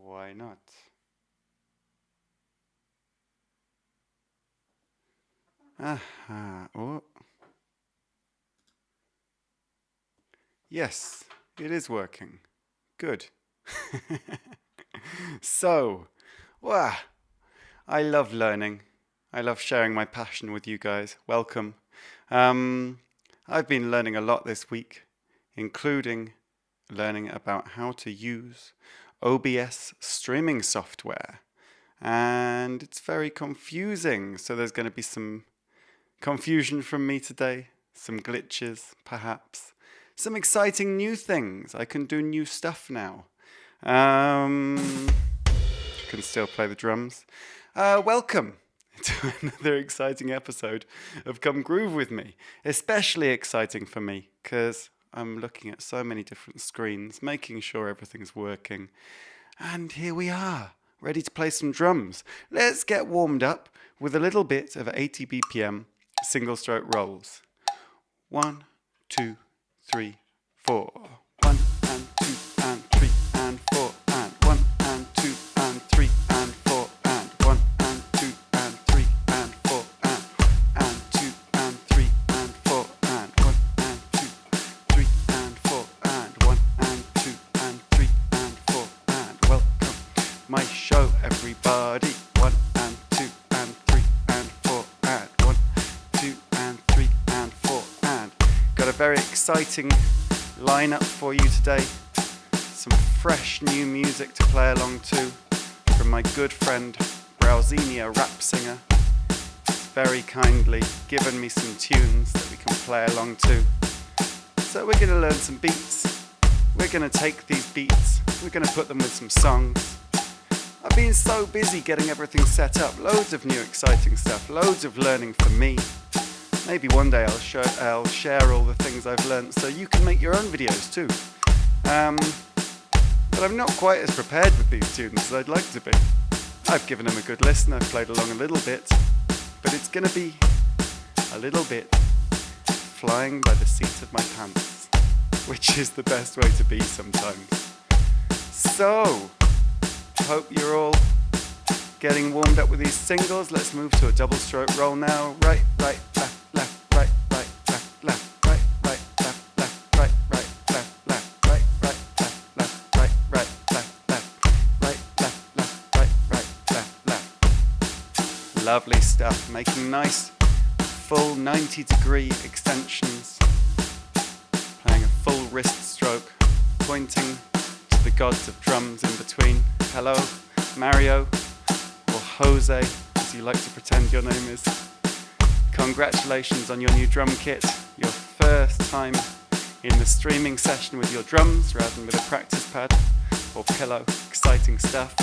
Why not? Aha. Oh. Yes, it is working. Good. So, wow, I love learning. I love sharing my passion with you guys. Welcome. I've been learning a lot this week, including learning about how to use OBS streaming software. And it's very confusing, so there's going to be some confusion from me today, some glitches, perhaps. Some exciting new things. I can do new stuff now. Can still play the drums. Welcome to another exciting episode of Come Groove With Me. Especially exciting for me, because I'm looking at so many different screens, making sure everything's working. And here we are, ready to play some drums. Let's get warmed up with a little bit of 80 BPM single stroke rolls. 1, 2, 3, 4. 1 and 2 and 3 and 4 and 1 and 2 and 3 and 4 and 1 and 2 and 3 and 4 and 2 and 3 and 4 and 1 and 2, 3 and 4 and 1 and 2 and 3 and 4 and welcome my show, everybody. 1 and 2 and 3 and 4 and 1, 2 and 3 and 4 and got a very exciting lineup for you today. Some fresh new music to play along to from my good friend Browzini, a Rapsinger. He's very kindly given me some tunes that we can play along to. So we're going to learn some beats. We're going to take these beats, we're going to put them with some songs. I've been so busy getting everything set up. Loads of new exciting stuff, loads of learning for me. Maybe one day I'll share all the things I've learned so you can make your own videos too. But I'm not quite as prepared with these tunes as I'd like to be. I've given them a good listen, I've played along a little bit, but it's going to be a little bit flying by the seat of my pants, which is the best way to be sometimes. So, hope you're all getting warmed up with these singles. Let's move to a double stroke roll now. Right, right, left. Lovely stuff, making nice full 90-degree extensions, playing a full wrist stroke, pointing to the gods of drums in between. Hello, Mario, or Jose, as you like to pretend your name is. Congratulations on your new drum kit, your first time in the streaming session with your drums rather than with a practice pad or pillow. Exciting stuff.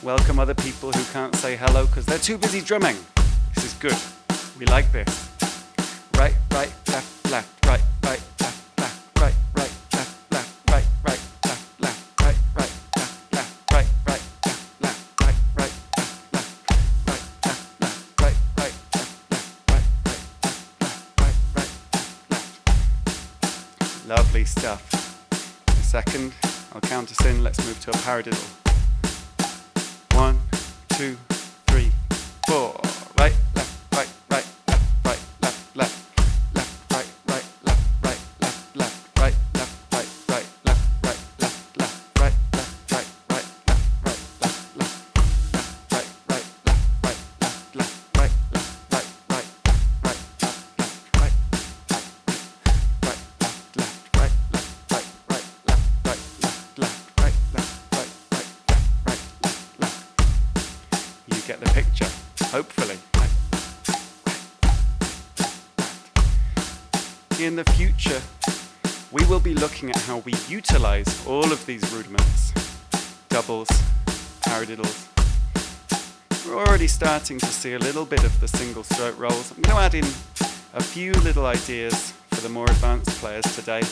Welcome other people who can't say hello because they're too busy drumming. This is good. We like this. Right, right, left, left, right, right, left, left, right, right, left, left, right, right, left, left, right, right, left, left, right, right, left, left, right, right, left, left, right, left, left, right, right, left, left, right, right, left, right, left. Lovely stuff. In a second, I'll count us in. Let's move to a paradiddle. 1, 2, 3, 4. Right, left, right, right, left, right, left, left, left, right, right, left, right, left, left, right, left, right, right, left, right, left, left, right, left, right, right, left, right, left, left, left, right, right, left, right, left, left, right, left, right, right, left, right, left, right, right, left, left, right, left, right, right, left, right, left, left, right, left, right, right, left, right, left, left. You get the picture, hopefully. In the future, we will be looking at how we utilize all of these rudiments. Doubles, paradiddles. We're already starting to see a little bit of the single stroke rolls. I'm going to add in a few little ideas for the more advanced players today.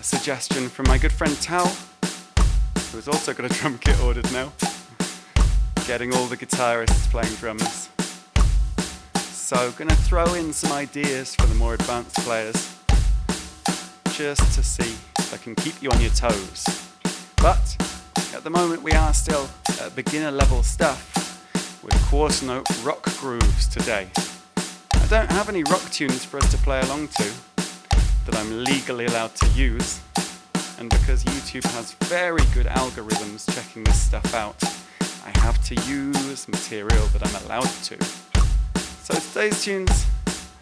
A suggestion from my good friend Tal, who's also got a drum kit ordered now. Getting all the guitarists playing drums. So going to throw in some ideas for the more advanced players, just to see if I can keep you on your toes. But at the moment we are still at beginner level stuff with quarter note rock grooves today. I don't have any rock tunes for us to play along to that I'm legally allowed to use, and because YouTube has very good algorithms checking this stuff out, I have to use material that I'm allowed to. So today's tunes,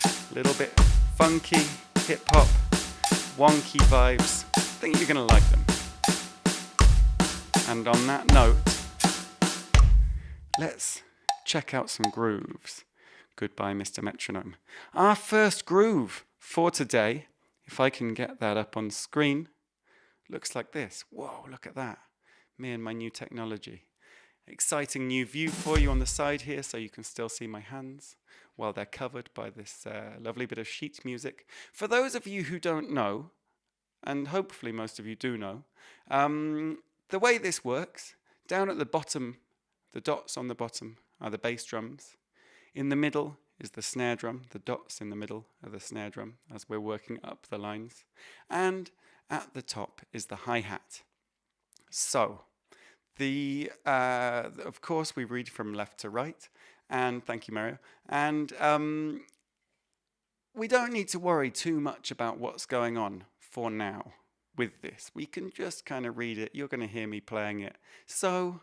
a little bit funky, hip-hop, wonky vibes. I think you're going to like them. And on that note, let's check out some grooves. Goodbye, Mr. Metronome. Our first groove for today, if I can get that up on screen, looks like this. Whoa, look at that. Me and my new technology. Exciting new view for you on the side here so you can still see my hands while they're covered by this lovely bit of sheet music. For those of you who don't know, and hopefully most of you do know, the way this works, down at the bottom, the dots on the bottom are the bass drums. In the middle is the snare drum. The dots in the middle are the snare drum as we're working up the lines. And at the top is the hi-hat. So, of course we read from left to right, and thank you, Mario, and we don't need to worry too much about what's going on for now with this. We can just kind of read it. You're going to hear me playing it. So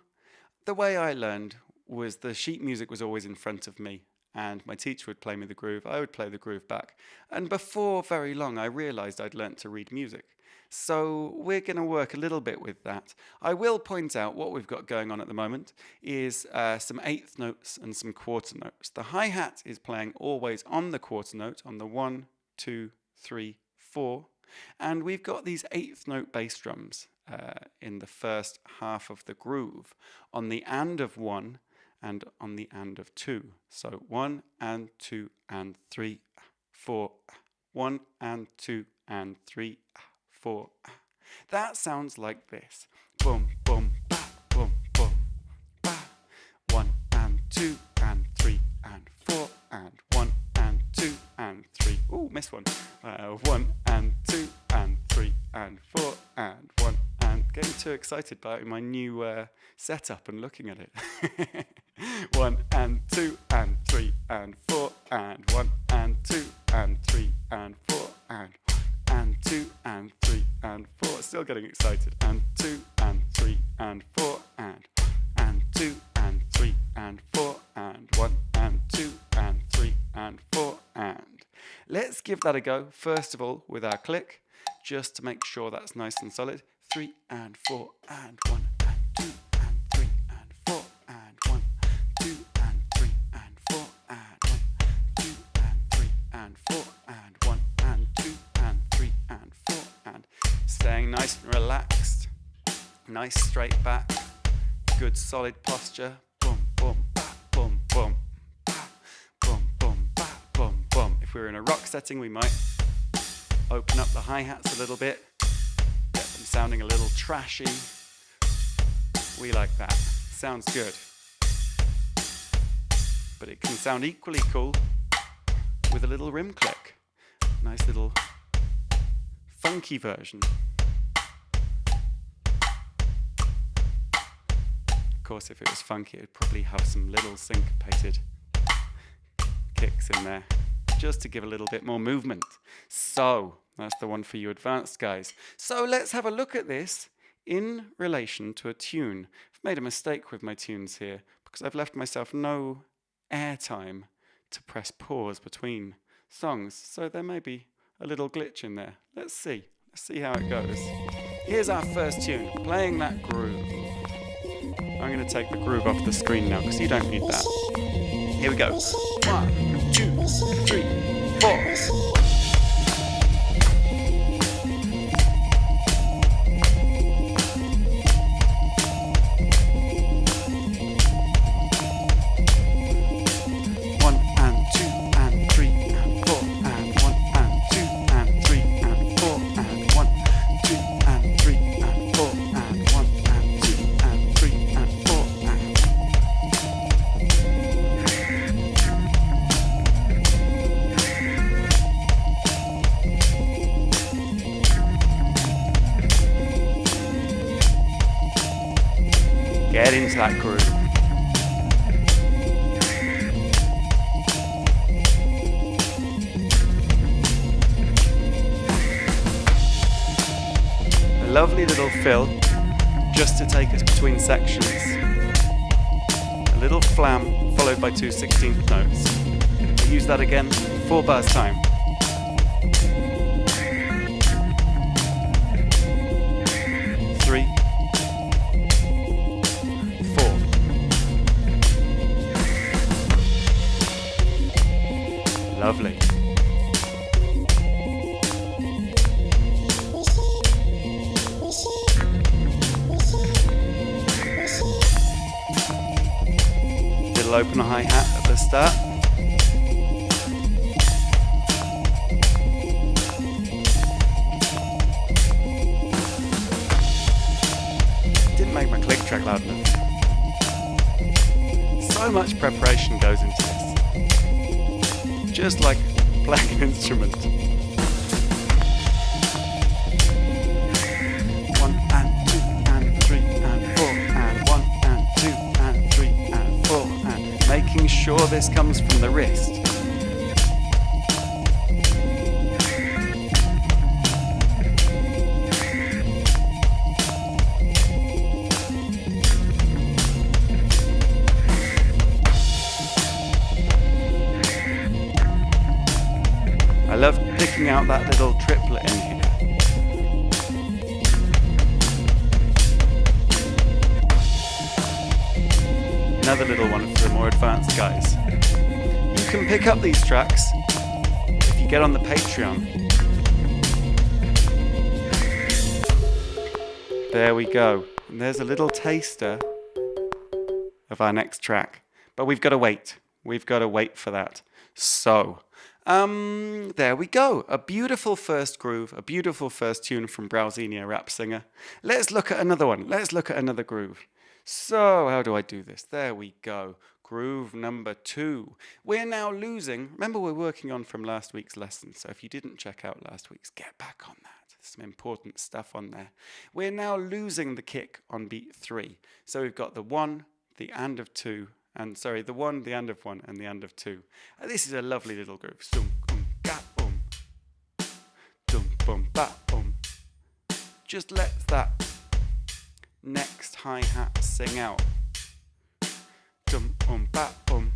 the way I learned was the sheet music was always in front of me, and my teacher would play me the groove, I would play the groove back, and before very long I realized I'd learnt to read music. So we're going to work a little bit with that. I will point out what we've got going on at the moment is some eighth notes and some quarter notes. The hi-hat is playing always on the quarter note, on the 1, 2, 3, 4. And we've got these eighth note bass drums in the first half of the groove on the and of 1 and on the and of 2. So 1 and 2 and 3, 4. 1 and 2 and 3, 4. That sounds like this. Boom, boom, ba, boom, boom, ba. 1 and 2 and 3 and 4 and 1 and 2 and 3. Ooh, missed one. 1 and 2 and 3 and 4 and 1 and getting too excited by my new setup and looking at it. 1 and 2 and 3 and 4 and 1 and 2 and 3 and 4 and 2 and 3 and 4. Still getting excited. And 2 and 3 and 4 and 2 and 3 and 4 and 1 and 2 and 3 and 4 and. Let's give that a go. First of all, with our click, just to make sure that's nice and solid. 3 and 4 and 1 and 2 and 3 and 4 and 1, 2 and 3 and 4 and 1, 2 and 3 and 4 and 1 and 2 and 3 and 4 and. Staying nice and relaxed, nice straight back, good solid posture. Boom, boom, ba, boom, boom, ba, boom, boom, ba, boom, boom. If we were in a rock setting, we might open up the hi-hats a little bit, get them sounding a little trashy. We like that. Sounds good. But it can sound equally cool with a little rim click. Nice little funky version. Of course, if it was funky, it'd probably have some little syncopated kicks in there, just to give a little bit more movement. So, that's the one for you advanced guys. So let's have a look at this in relation to a tune. I've made a mistake with my tunes here, because I've left myself no airtime to press pause between songs, so there may be a little glitch in there. Let's see how it goes. Here's our first tune, playing that groove. I'm going to take the groove off the screen now, because you don't need that. Here we go. 1, 2, 3, 4. Get into that groove. A lovely little fill just to take us between sections. A little flam followed by 2 16th notes. We'll use that again, 4 bars time. 3, 4. Lovely. Little open hi-hat at the start. Didn't make my click track loud enough. So much preparation goes into this. Just like playing an instrument. 1 and 2 and 3 and 4 and 1 and 2 and 3 and 4 and making sure this comes from the wrist. I love picking out that little triplet in here. Another little one for the more advanced guys. You can pick up these tracks if you get on the Patreon. There we go. And there's a little taster of our next track. But we've got to wait. We've got to wait for that. So, there we go. A beautiful first groove, a beautiful first tune from Browzini, Rapsinger. Let's look at another one. Let's look at another groove. So, how do I do this? There we go. Groove number 2. We're now losing. Remember, we're working on from last week's lesson. So if you didn't check out last week's, get back on that. There's some important stuff on there. We're now losing the kick on beat 3. So we've got the 1, the and of 2, and sorry, the 1, the and of 1, and the and of 2. This is a lovely little groove. Sum, ga, dum, bum, ba, Just let that next hi-hat sing out. Dum, ba, dum,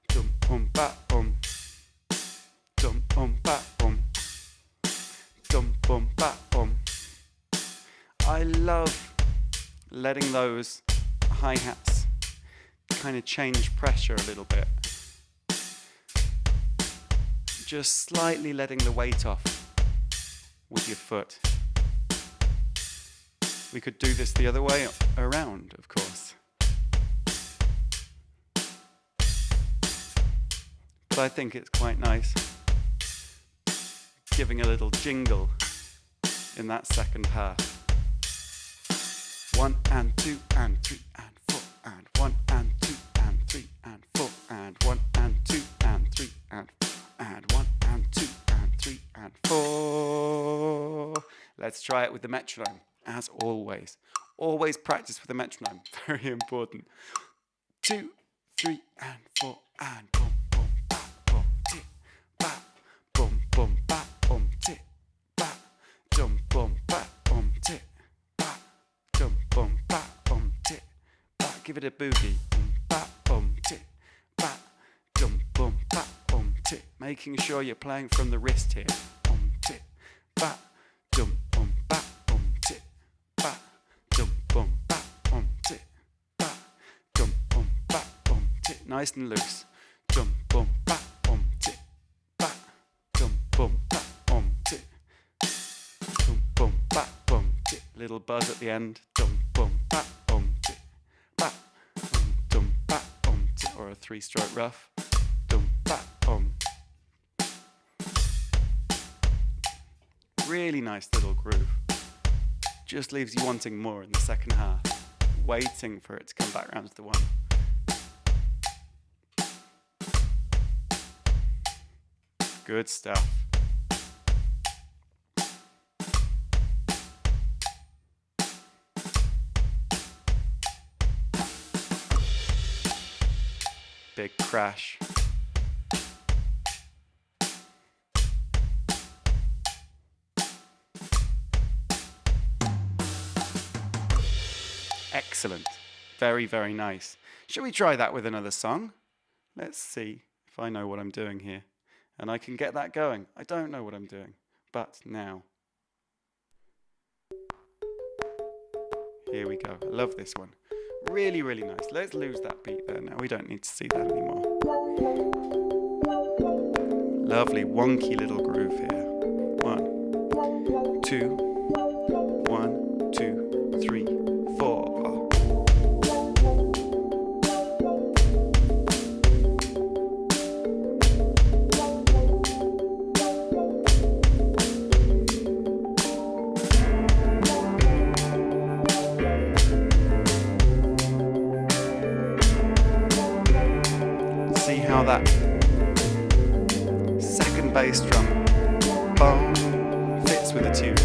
ba, dum, ba, dum, ba, I love letting those hi-hats kind of change pressure a little bit. Just slightly letting the weight off with your foot. We could do this the other way around, of course. But I think it's quite nice giving a little jingle in that second half. 1 and 2 and 3 and 4 and 1 and 2 and 3 and 4 and 1 and 2 and 3 and 1 and 2 and 3 and 4. Let's try it with the metronome, as always. Always practice with the metronome, very important. 2, 3 and 4 and boom. Boom ba tick ba dum boom ba tick ba dum boom ba tick ba. Give it a boogie. Ba tick ba dum boom ba tick. Making sure you're playing from the wrist here. Tick ba dum ba tick ba dum boom ba tick ba dum ba tick. Nice and loose. Dum boom ba tick ba dum boom ba tick. Dum boom ba tick. Little buzz at the end. Dum boom ba tick ba dum ba tick. Or a 3-stroke rough. Dum ba Really nice little groove. Just leaves you wanting more in the second half. Waiting for it to come back round to the 1. Good stuff. Big crash. Excellent. Very, very nice. Shall we try that with another song? Let's see if I know what I'm doing here. And I can get that going. I don't know what I'm doing. But now. Here we go. I love this one. Really, really nice. Let's lose that beat there now. We don't need to see that anymore. Lovely, wonky little groove here. 1, 2, 1, 2, 3, 4. See how that second bass drum boom fits with the tune.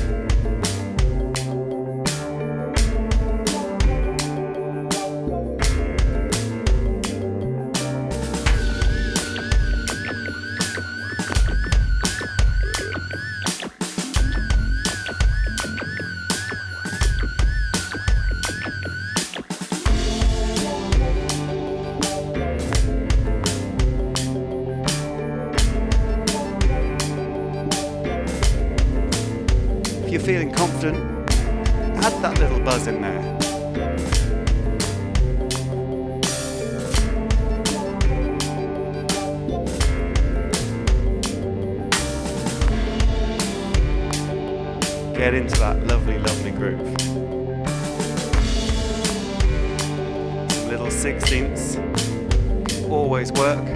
If you're feeling confident, add that little buzz in there. Get into that lovely, lovely groove. Some little 16ths always work.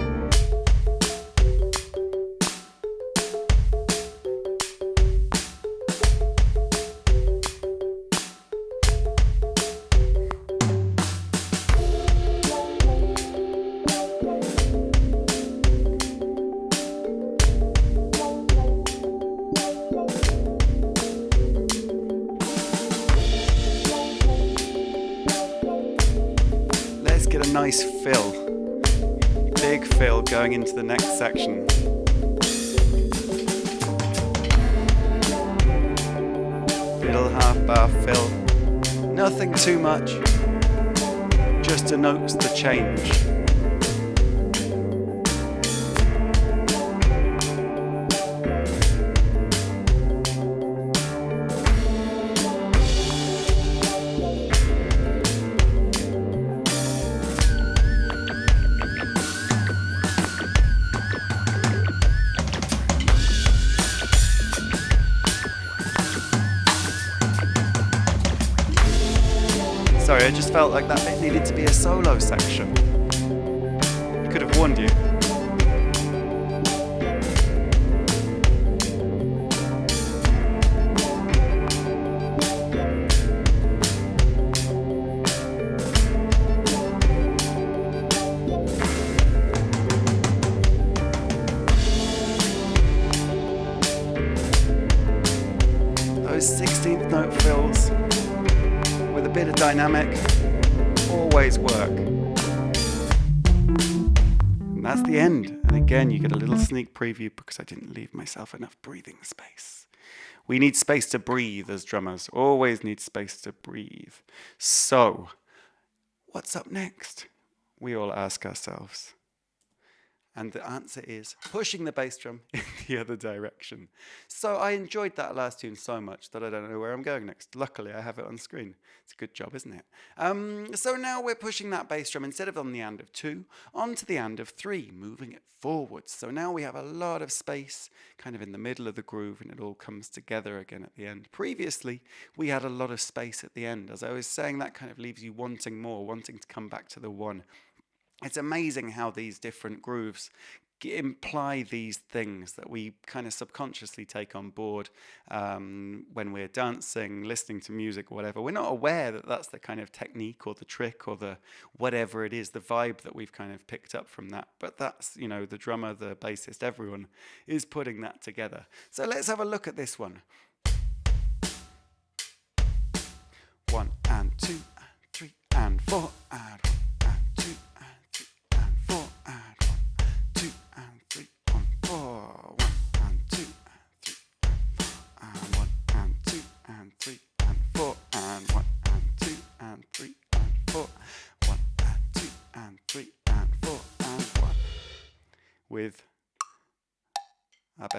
Get a nice fill, big fill going into the next section. Fiddle half bar fill, nothing too much, just denotes the change. Sorry, I just felt like that bit needed to be a solo section. Could have warned you. Those 16th note fills with a bit of dynamic always work. And that's the end. And again, you get a little sneak preview because I didn't leave myself enough breathing space. We need space to breathe as drummers. Always need space to breathe. So, what's up next? We all ask ourselves. And the answer is pushing the bass drum in the other direction. So I enjoyed that last tune so much that I don't know where I'm going next. Luckily, I have it on screen. It's a good job, isn't it? So now we're pushing that bass drum instead of on the and of 2, onto the and of 3, moving it forwards. So now we have a lot of space kind of in the middle of the groove and it all comes together again at the end. Previously, we had a lot of space at the end. As I was saying, that kind of leaves you wanting more, wanting to come back to the 1. It's amazing how these different grooves imply these things that we kind of subconsciously take on board when we're dancing, listening to music, or whatever. We're not aware that that's the kind of technique or the trick or the whatever it is, the vibe that we've kind of picked up from that. But that's, you know, the drummer, the bassist, everyone is putting that together. So let's have a look at this one. 1 and 2 and 3 and 4 and 1 and 2 and 3 and 4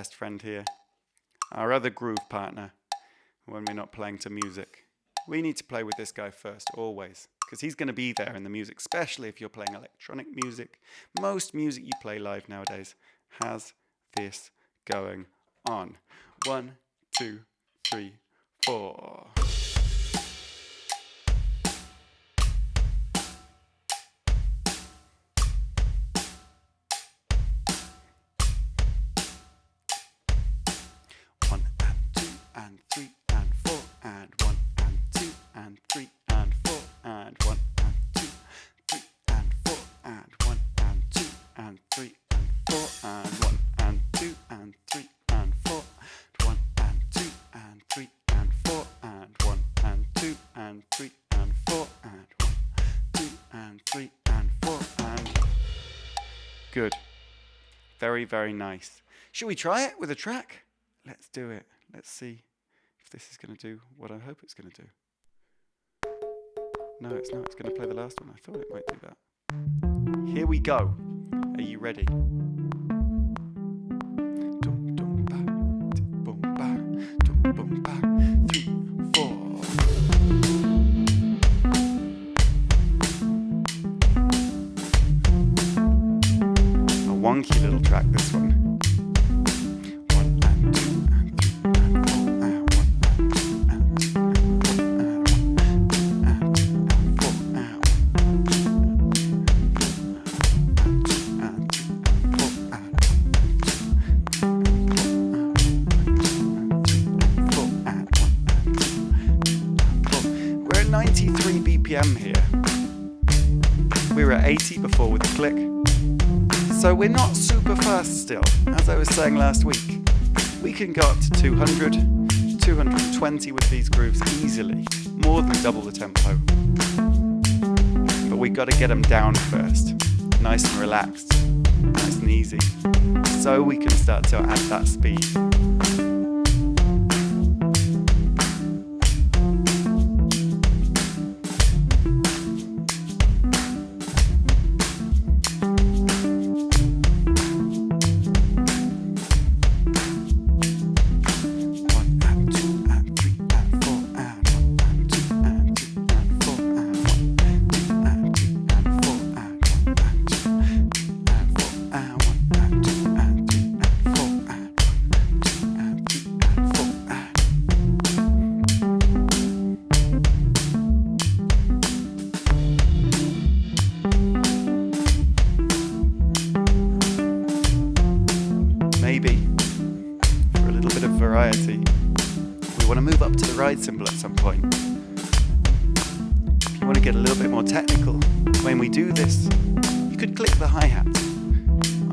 best friend here, our other groove partner, when we're not playing to music. We need to play with this guy first, always, because he's going to be there in the music, especially if you're playing electronic music. Most music you play live nowadays has this going on. 1, 2, 3, 4. And 3 and 4 and 1 and 2 and 3 and 4 and 1 and 2 3 and 4 and 1 and 2 and 3 and 4 and 1 and 2 and 3 and 4 1 and 2 and 3 and 4 and 1 and 2 and 3 and 4 and 1 2 and 3 and 4 and good. Very, very nice. Should we try it with a track? Let's do it. Let's see if this is going to do what I hope it's going to do. No, it's not. It's going to play the last one. I thought it might do that. Here we go. Are you ready? Dum dum ba, boom ba, dum boom ba. 3, 4. A wonky little track, this one. We're at 93 BPM here. We were at 80 before with the click. So we're not super fast still. As I was saying last week, we can go up to 200, 220 with these grooves easily, more than double the tempo. But we got to get them down first, nice and relaxed, nice and easy, so we can start to add that speed. Maybe, for a little bit of variety, we want to move up to the ride cymbal at some point. If you want to get a little bit more technical, when we do this, you could click the hi-hat,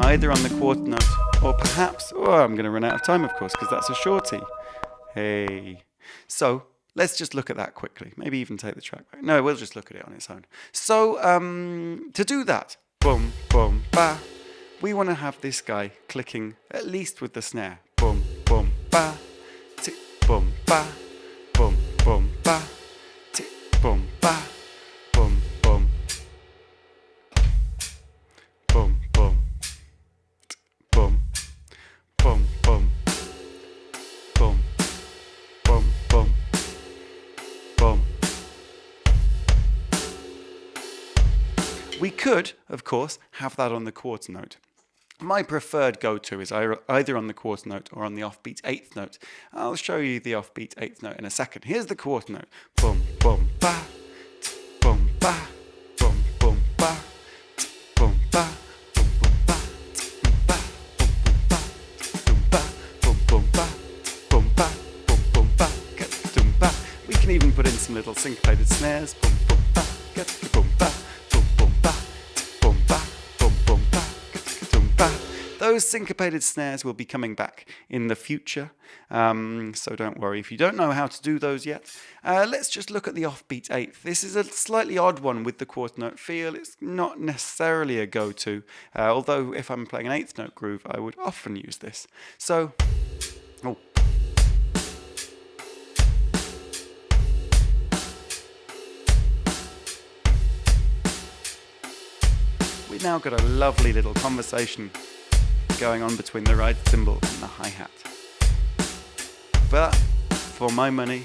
either on the quarter note, or perhaps, I'm going to run out of time, of course, because that's a shorty. Hey. So, let's just look at that quickly. Maybe even take the track back. No, we'll just look at it on its own. So, to do that, boom, boom, ba, we want to have this guy clicking at least with the snare. Boom, boom, ba, tick, boom, ba, boom, boom, ba, tick, boom, ba, boom, boom, boom, boom, boom, boom, boom, boom, boom, boom, boom. We could, of course, have that on the quarter note. My preferred go-to is either on the quarter note or on the offbeat eighth note. I'll show you the offbeat eighth note in a second. Here's the quarter note. Boom, boom, ba, boom, ba, boom, boom, ba, boom, ba, boom, boom, ba, boom, ba, boom, ba, boom, boom, ba, boom, ba, boom, boom, ba, boom, ba. We can even put in some little syncopated snares. Boom, boom, ba, boom, ba. Those syncopated snares will be coming back in the future, so don't worry if you don't know how to do those yet. Let's just look at the offbeat eighth. This is a slightly odd one with the quarter note feel. It's not necessarily a go-to, although if I'm playing an eighth note groove, I would often use this. So, we've now got a lovely little conversation going on between the ride cymbal and the hi-hat. But for my money,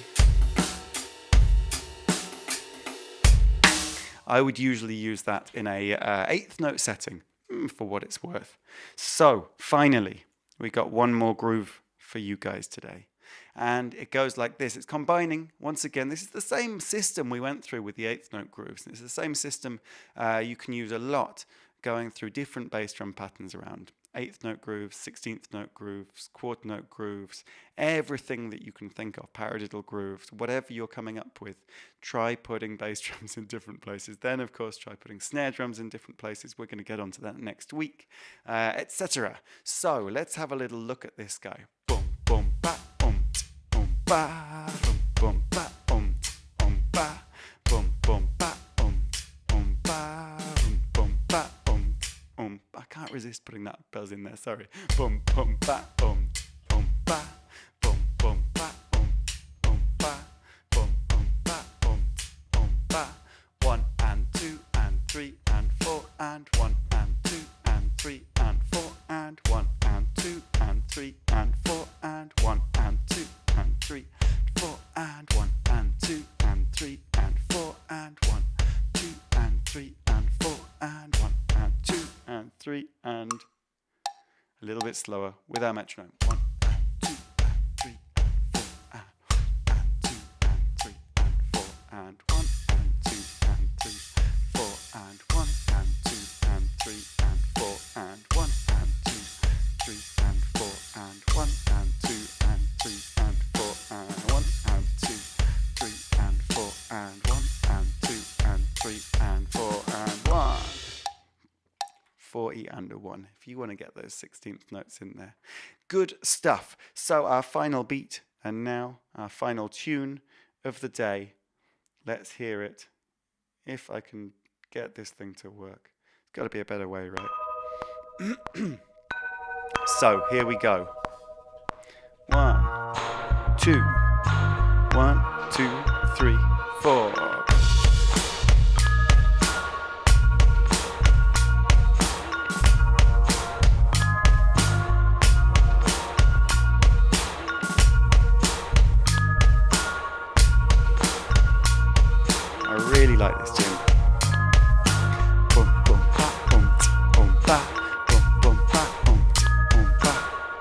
I would usually use that in a 8th note setting, for what it's worth. So finally, we got one more groove for you guys today. And it goes like this. It's combining, once again, this is the same system we went through with the 8th note grooves. It's the same system you can use a lot going through different bass drum patterns around. 8th note grooves, 16th note grooves, quarter note grooves, everything that you can think of, paradiddle grooves, whatever you're coming up with. Try putting bass drums in different places. Then, of course, try putting snare drums in different places. We're going to get onto that next week, etc. So let's have a little look at this guy. Boom, boom, ba, boom, boom, ba, boom, boom, ba, boom, ba, boom, boom, ba, boom, ba, boom, ba, I can't resist putting that buzz in there, sorry. Boom, boom, ba, boom, ba, boom, boom, ba, ba, boom, ba, ba. 1 and 2 and 3 and 4 and 1 and 2 and 3 and 4 and 1 and 2 and 3 and 4 and 1 and 2 and 3 4 and 1 and 2 and 3 and 4 and 1 2 and 3 and 4 and 1 and 2 and 3 and a little bit slower with our metronome. 1 and 2 and 3 and 4 and 2 and 3 and 4 and 1 and 2 and 3 4 and 1 and 2 and 3 and 4 and 1 and 2 3 and 4 and 1 and 2 and 3 and 4 and 1 and 2 3 and 4 and 1 and 2 and 3 and 4 and 1. 40 under 1, if you want to get those 16th notes in there. Good stuff. So our final beat, and now our final tune of the day. Let's hear it. If I can get this thing to work. It's got to be a better way, right? So, here we go. 1, 2, 1, 2, 3, 4. Like this tune. Boom, boom, ba, boom, boom, ba, boom, boom, ba, boom, boom, ba,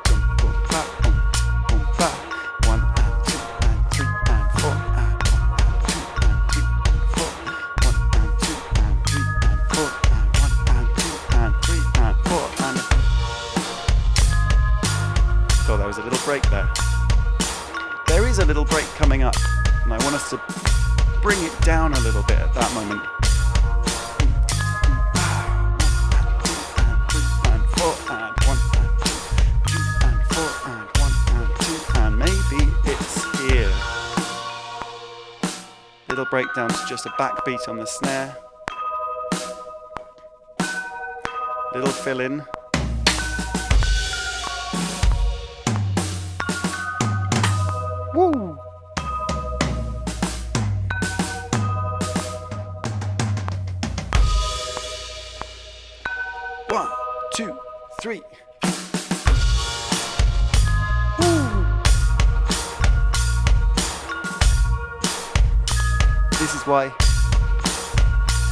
boom, boom, ba, boom, boom, ba. 1 and 2 and 3 and 4 and 1 and 2 and 4. 1 and 2 and 3 and 4 and 1 and 2 and 3 and 4 and. Thought there was a little break there. There is a little break coming up, and I want us to bring it down a little bit at that moment. 1 and 2 and 3 and 4 and 1 and 2 and 4 and 1 and 2 and maybe it's here. Little breakdown to just a backbeat on the snare. Little fill in. Woo! One, two, three. Woo! This is why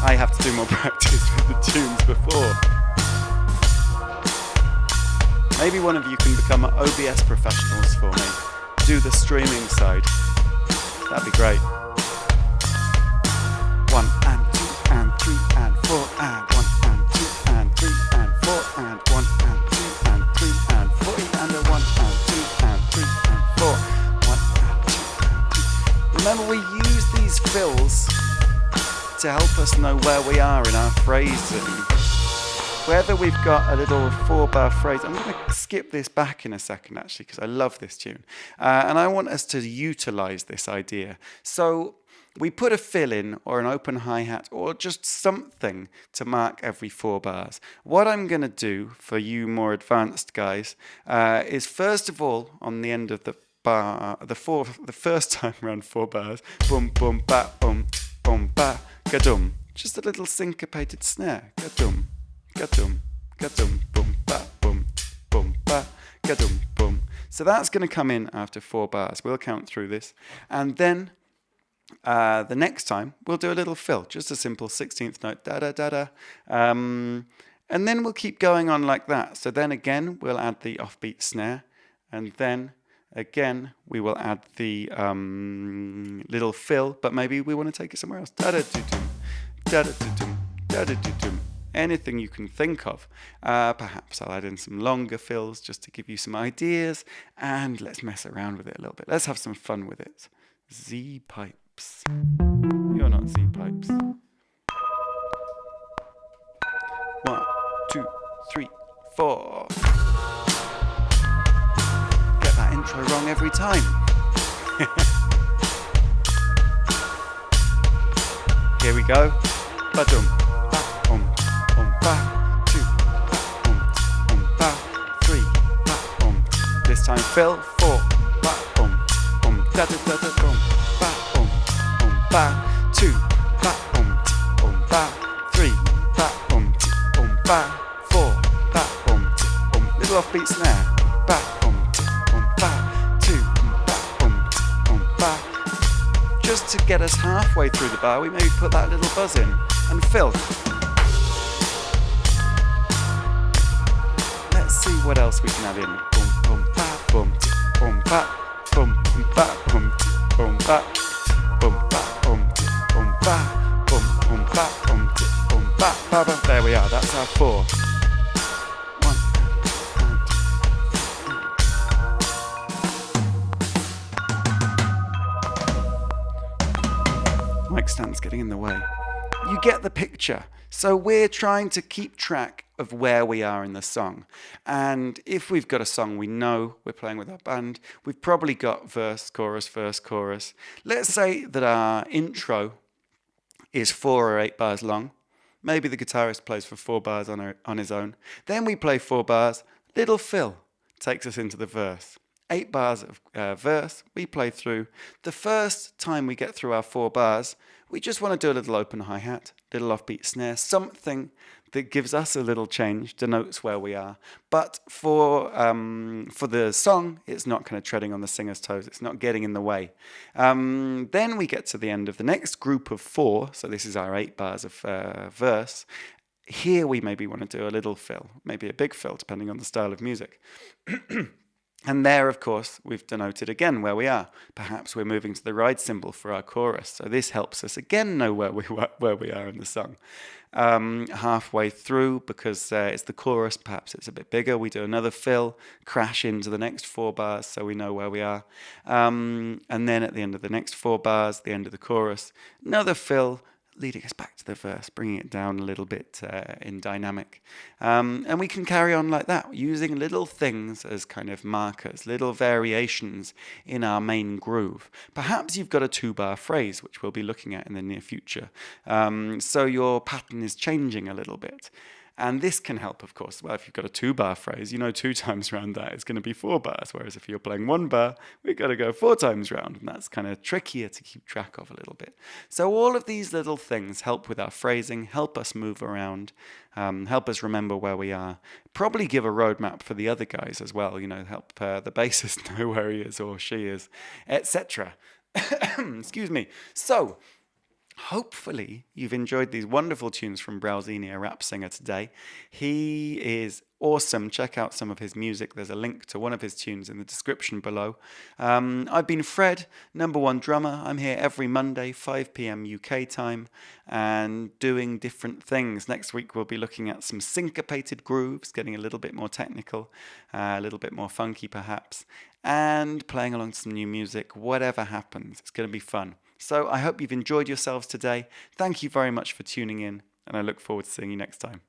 I have to do more practice with the tunes before. Maybe one of you can become OBS professionals for me. Do the streaming side. That'd be great. 1 and 2 and 3 and 4 and 1 and 2 and 3 and 4 and 1 and 2 and 3 and 4 and a 1 and 2 and 3 and 4. 1 and 2 and 2. Remember, we use these fills to help us know where we are in our phrasing. Whether we've got a little 4-bar phrase, I'm going to skip this back in a second actually because I love this tune. And I want us to utilize this idea. So we put a fill in or an open hi-hat or just something to mark every 4 bars. What I'm going to do for you more advanced guys is first of all on the end of the bar, the first time around 4 bars, boom, boom, ba, boom, boom, ba, ga-dum. Just a little syncopated snare, ga-dum. Ga-dum, ga-dum, boom, ba, boom, boom, ka-dum, boom. So that's going to come in after 4 bars. We'll count through this. And then the next time, we'll do a little fill, just a simple 16th note, da-da-da-da. And then we'll keep going on like that. So then again, we'll add the offbeat snare. And then again, we will add the little fill, but maybe we want to take it somewhere else. Da-da-doo-dum, da-da-doo-dum, da-da-doo-dum. Anything you can think of. Perhaps I'll add in some longer fills just to give you some ideas. And let's mess around with it a little bit. Let's have some fun with it. Z pipes. You're not Z pipes. 1, 2, 3, 4. Get that intro wrong every time. Here we go. Ba-dum, ba-um, ba, 2, ba-um, ba, 3, ba-um. This time fill, 4, ba-um, da-da-da-da-dum, ba-um, ba, 2, ba-um, ba, 3, ba-um, ba, 4, ba-um, little offbeat snare, ba-um, ba, 2, ba-um, ba. Just to get us halfway through the bar, we maybe put that little buzz in and fill. Let's see what else we can add in. Boom, boom, ba, boom, boom, ba, boom, ba, boom, boom, ba, boom, ba, boom, boom, ba, boom, boom, ba, boom, boom, ba, ba, ba. There we are. That's our 4. 1. Mic stand's getting in the way. You get the picture. So we're trying to keep track of where we are in the song. And if we've got a song we know we're playing with our band, we've probably got verse, chorus. Let's say that our intro is 4 or 8 bars long. Maybe the guitarist plays for 4 bars on his own. Then we play 4 bars. Little fill takes us into the verse. 8 bars of verse, we play through. The first time we get through our 4 bars, we just want to do a little open hi-hat, little offbeat snare, something that gives us a little change, denotes where we are. But for the song, it's not kind of treading on the singer's toes. It's not getting in the way. Then we get to the end of the next group of 4. So this is our 8 bars of verse. Here we maybe want to do a little fill, maybe a big fill, depending on the style of music. And there, of course, we've denoted again where we are. Perhaps we're moving to the ride cymbal for our chorus. So this helps us again know where we are in the song. Halfway through, because it's the chorus, perhaps it's a bit bigger, we do another fill, crash into the next 4 bars so we know where we are. And then at the end of the next 4 bars, the end of the chorus, another fill, leading us back to the verse, bringing it down a little bit in dynamic. And we can carry on like that, using little things as kind of markers, little variations in our main groove. Perhaps you've got a 2-bar phrase, which we'll be looking at in the near future. So your pattern is changing a little bit. And this can help, of course. Well, if you've got a 2-bar phrase, you know 2 times round that it's going to be 4 bars. Whereas if you're playing 1 bar, we've got to go 4 times round. And that's kind of trickier to keep track of a little bit. So all of these little things help with our phrasing, help us move around, help us remember where we are. Probably give a roadmap for the other guys as well, help the bassist know where he is or she is, etc. Excuse me. So, hopefully you've enjoyed these wonderful tunes from Browzini, a Rapsinger, today. He is awesome. Check out some of his music. There's a link to one of his tunes in the description below. I've been Fred, #1 drummer. I'm here every Monday, 5 p.m. UK time, and doing different things. Next week we'll be looking at some syncopated grooves, getting a little bit more technical, a little bit more funky perhaps, and playing along to some new music. Whatever happens, it's going to be fun. So I hope you've enjoyed yourselves today. Thank you very much for tuning in, and I look forward to seeing you next time.